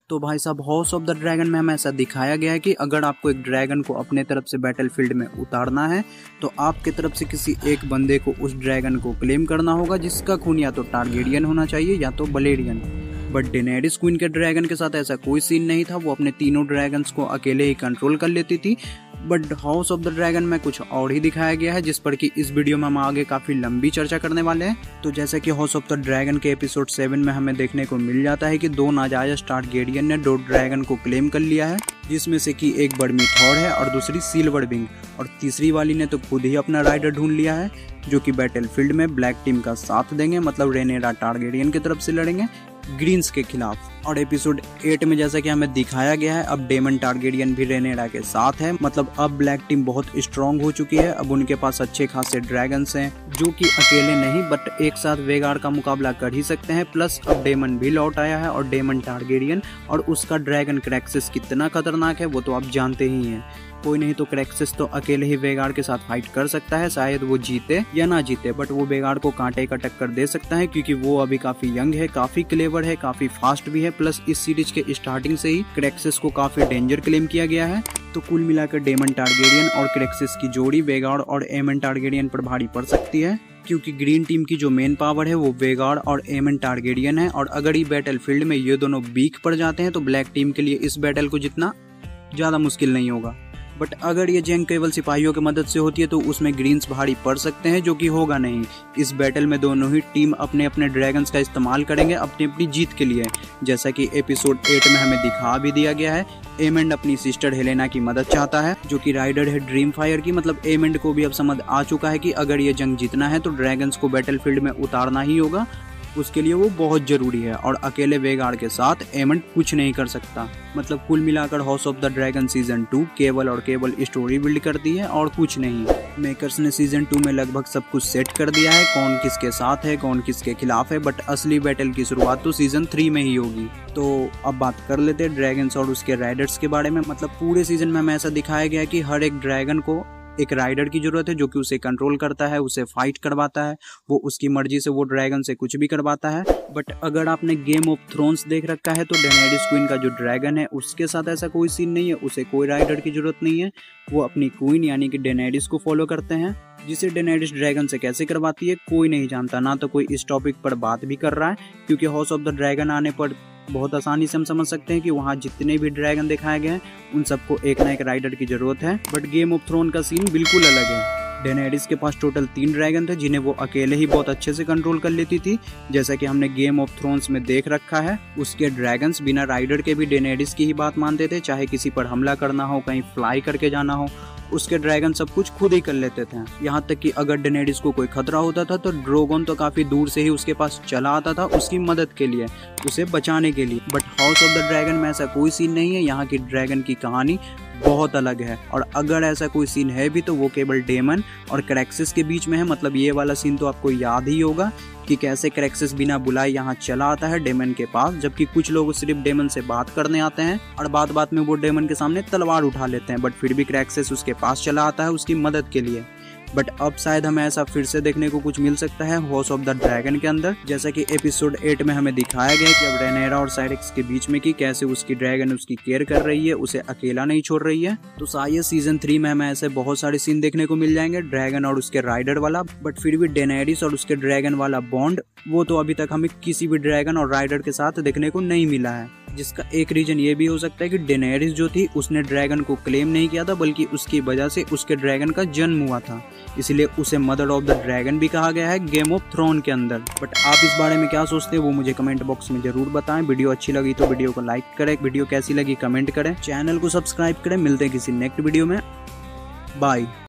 तो भाई साहब, हाउस ऑफ द ड्रैगन में हमें ऐसा दिखाया गया है कि अगर आपको एक ड्रैगन को अपने तरफ से बैटलफील्ड में उतारना है तो आपके तरफ से किसी एक बंदे को उस ड्रैगन को क्लेम करना होगा, जिसका खून या तो टारगेरियन होना चाहिए या तो बलेरियन। बट डेनेरिस क्वीन के ड्रैगन के साथ ऐसा कोई सीन नहीं था, वो अपने तीनों ड्रैगन्स को अकेले ही कंट्रोल कर लेती थी। But house of the dragon में कुछ और ही दिखाया गया है, जिस पर कि इस वीडियो में हम आगे काफी लंबी चर्चा करने वाले हैं। तो जैसे कि हाउस ऑफ द ड्रैगन के एपिसोड 7 में हमें देखने को मिल जाता है कि दो नाजायज टारगेरियन ने 2 ड्रैगन को क्लेम कर लिया है, जिसमें से कि एक बर्मी थॉर है और दूसरी सिल्वर विंग, और तीसरी वाली ने तो खुद ही अपना राइडर ढूंढ लिया है, जो कि बैटलफील्ड में ब्लैक टीम का साथ देंगे, मतलब रेनेरा टारगेरियन की तरफ से लड़ेंगे ग्रीन्स के खिलाफ। और एपिसोड 8 में जैसा कि हमें दिखाया गया है, अब डेमन टारगेरियन भी रेनेरा के साथ है, मतलब अब ब्लैक टीम बहुत स्ट्रांग हो चुकी है। अब उनके पास अच्छे खासे ड्रैगन्स हैं, जो कि अकेले नहीं बट एक साथ वेगार्ड का मुकाबला कर ही सकते हैं। प्लस अब डेमन भी लौट आया है, और डेमन टारगेरियन और उसका ड्रैगन क्रैक्सिस कितना खतरनाक है वो तो आप जानते ही हैं। कोई नहीं तो क्रैक्सिस तो अकेले ही वेगार्ड के साथ फाइट कर सकता है, शायद वो जीते या ना जीते, बट वो वेगार्ड को कांटे का टक्कर दे सकता है, क्योंकि वो अभी काफी यंग है, काफी क्लेवर है, काफी फास्ट भी है। प्लस इस सीरीज के स्टार्टिंग से ही क्रैक्सिस को काफी डेंजर क्लेम किया गया है। तो कुल मिलाकर डेमन टारगेरियन और क्रैक्सिस की जोड़ी वेगार्ड और एमन टारगेरियन पर भारी पड़ सकती है, क्योंकि ग्रीन टीम की जो मेन पावर है वो वेगार्ड और एमन टारगेरियन है। और अगर ये बैटलफील्ड में ये दोनों वीक पड़ जाते हैं तो ब्लैक टीम के लिए इस बैटल को जितना ज्यादा मुश्किल नहीं होगा। बट अगर ये जंग केवल सिपाहियों की मदद से होती है तो उसमें ग्रीन्स भारी पड़ सकते हैं, जो कि होगा नहीं। इस बैटल में दोनों ही टीम अपने अपने ड्रैगन्स का इस्तेमाल करेंगे अपनी अपनी जीत के लिए, जैसा कि एपिसोड 8 में हमें दिखा भी दिया गया है। एमंड अपनी सिस्टर हेलेना की मदद चाहता है, जो कि राइडर है ड्रीम फायर की। मतलब एमंड को भी अब समझ आ चुका है कि अगर ये जंग जीतना है तो ड्रैगन्स को बैटलफील्ड में उतारना ही होगा, उसके लिए वो बहुत जरूरी है। और अकेले वेगार्ड के साथ एमंड कुछ नहीं कर सकता। मतलब कुल मिलाकर house of the dragon season 2 केवल और केवल स्टोरी बिल्ड करती है और कुछ नहीं। मेकर्स ने सीजन 2 में लगभग सब कुछ सेट कर दिया है, कौन किसके साथ है, कौन किसके खिलाफ है। बट असली बैटल की शुरुआत तो सीजन 3 में ही होगी। तो अब बात कर लेते हैं ड्रैगन्स और उसके राइडर्स के बारे में। मतलब पूरे सीजन में हमें ऐसा दिखाया गया है कि हर एक ड्रैगन को एक राइडर की जरूरत है, जो कि उसे कंट्रोल करता है, उसे फाइट करवाता है, वो उसकी मर्जी से वो ड्रैगन से कुछ भी करवाता है। बट अगर आपने गेम ऑफ थ्रोन्स देख रखा है तो डेनेरिस क्वीन का जो ड्रैगन है उसके साथ ऐसा कोई सीन नहीं है, उसे कोई राइडर की जरूरत नहीं है। वो अपनी क्वीन यानी कि डेनेरिस को फॉलो करते हैं, जिसे डेनेरिस ड्रैगन से कैसे करवाती है कोई नहीं जानता, ना तो कोई इस टॉपिक पर बात भी कर रहा है, क्योंकि हाउस ऑफ द ड्रैगन आने पर बहुत आसानी से हम समझ सकते हैं कि वहाँ जितने भी ड्रैगन दिखाए गए हैं उन सबको एक ना एक राइडर की जरूरत है। बट गेम ऑफ थ्रोन का सीन बिल्कुल अलग है। डेनेरिस के पास टोटल 3 ड्रैगन थे, जिन्हें वो अकेले ही बहुत अच्छे से कंट्रोल कर लेती थी, जैसा कि हमने गेम ऑफ थ्रोन्स में देख रखा है। उसके ड्रैगन्स बिना राइडर के भी डेनेरिस की ही बात मानते थे, चाहे किसी पर हमला करना हो, कहीं फ्लाई करके जाना हो, उसके ड्रैगन सब कुछ खुद ही कर लेते थे। यहाँ तक कि अगर डेनेरिस को कोई खतरा होता था तो ड्रोगन तो काफी दूर से ही उसके पास चला आता था उसकी मदद के लिए, उसे बचाने के लिए। But house of the dragon में ऐसा कोई सीन नहीं है। यहाँ की ड्रैगन की कहानी बहुत अलग है, और अगर ऐसा कोई सीन है भी तो वो केवल डेमन और क्रैक्सिस के बीच में है। मतलब ये वाला सीन तो आपको याद ही होगा कि कैसे क्रैक्सिस बिना बुलाए यहाँ चला आता है डेमन के पास, जबकि कुछ लोग सिर्फ डेमन से बात करने आते हैं और बात में वो डेमन के सामने तलवार उठा लेते हैं, बट फिर भी क्रैक्सिस उसके पास चला आता है उसकी मदद के लिए। बट अब शायद हमें ऐसा फिर से देखने को कुछ मिल सकता है हाउस ऑफ द ड्रैगन के अंदर, जैसा कि एपिसोड 8 में हमें दिखाया गया कि अब रेनेरा और साइरेक्स के बीच में कि कैसे उसकी ड्रैगन उसकी केयर कर रही है, उसे अकेला नहीं छोड़ रही है। तो शायद सीजन 3 में हमें ऐसे बहुत सारे सीन देखने को मिल जाएंगे ड्रैगन और उसके राइडर वाला। बट फिर भी डेनेरिस और उसके ड्रैगन वाला बॉन्ड वो तो अभी तक हमें किसी भी ड्रैगन और राइडर के साथ देखने को नहीं मिला है, जिसका एक रीजन ये भी हो सकता है कि डेनेरिस जो थी उसने ड्रैगन को क्लेम नहीं किया था, बल्कि उसकी वजह से उसके ड्रैगन का जन्म हुआ था, इसलिए उसे मदर ऑफ द ड्रैगन भी कहा गया है गेम ऑफ थ्रोन के अंदर। बट आप इस बारे में क्या सोचते हैं वो मुझे कमेंट बॉक्स में जरूर बताएं। वीडियो अच्छी लगी तो वीडियो को लाइक करें, वीडियो कैसी लगी कमेंट करें, चैनल को सब्सक्राइब करें। मिलते हैं किसी नेक्स्ट वीडियो में, बाय।